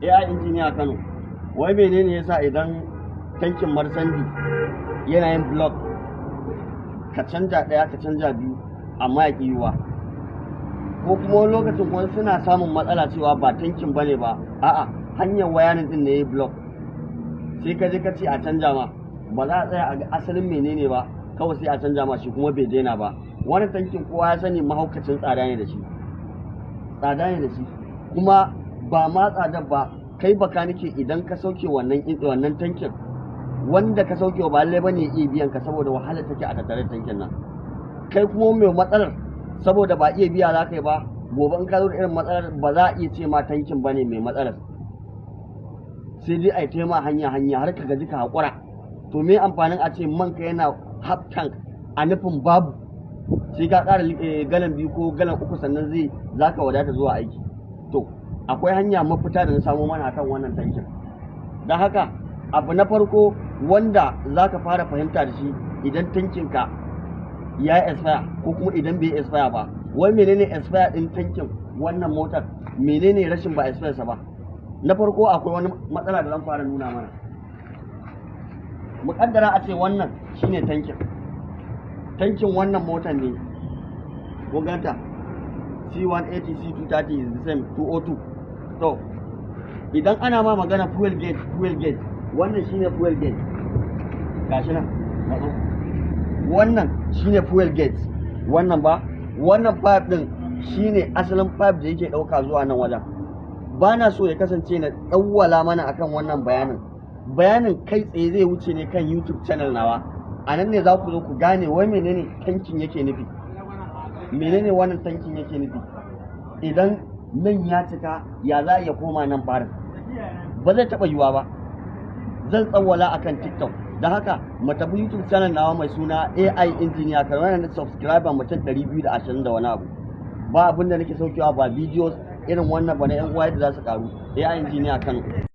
AI injiniya Kano, wai menene yasa idan tankin marsandi yana yin block ka canja ɗaya ka canja biyu amma ya ƙi yiwuwa, ko kuma wani lokacin kuma suna samun matsala cewa ba tankin bane ba, a'a hanyar wayanin din ne yayi block, sai ka je ka ce a canja ma, ba za a tsaya a ga asalin menene ba, kawai sai a canja ma shi kuma bai daina ba. Wani tankin kowa ya sani mahaukacin tsada ne da shi, kuma ba ma tsadar ba, kai baka nake idan ka sauke wannan tankin wanda ka sauke ba lallai bane iya biyan ka saboda wahala take a tattare tankin nan. Kai kuma mai matsalar saboda ba iya biya za ka yi ba, gobe in ka zo da irin matsalar ba za a iya ce ma tankin bane mai matsalar, sai dai a yi taima hanya har ka gaji ka haƙura. To me amfanin a ce man ka yana half tank a nufin babu, sai ka ƙara galan 2 ko galan 3 sannan za ka wadata zuwa aiki. To akwai hanya mafita da na samo mana akan wannan tankin. Don haka abu na farko wanda za ka fara fahimta da shi idan tankinka ya yi expire ko kuma idan bai expire ba, wai menene expire din tankin wannan motar, menene rashin ba expire sa ba. Na farko akwai wani matsala da zan fara nuna mana. Muƙaddara a ce wannan shine tankin wannan motar ne, ko ganta C180 C230 is the same 202. To idan ana ma magana fuel gauge, wannan shine fuel gauge, gashi nan wannan shine fuel gauge, wannan pipe din shine asalin pipe da yake dauka zuwa nan wajen. Ba na so ya kasance na tsawwala mana akan wannan bayanin kai tsaye zai wuce ne kan YouTube channel nawa. A nan ne za ku zo ku gane wai menene tankin yake nufi, menene wannan tankin yake nufi. Idan nan ya cika ya za a iya koma nan farin, ba zai taɓa yiwa ba. Zan tsawwala akan TikTok, da haka mu tafi YouTube channel nawa mai suna AI Engineer Kano, yana da subscriber mutum 220 da wani abu. Ba abin da nake saukewa ba videos irin wannan ba na yan uwa da za su karu. AI Engineer Kano.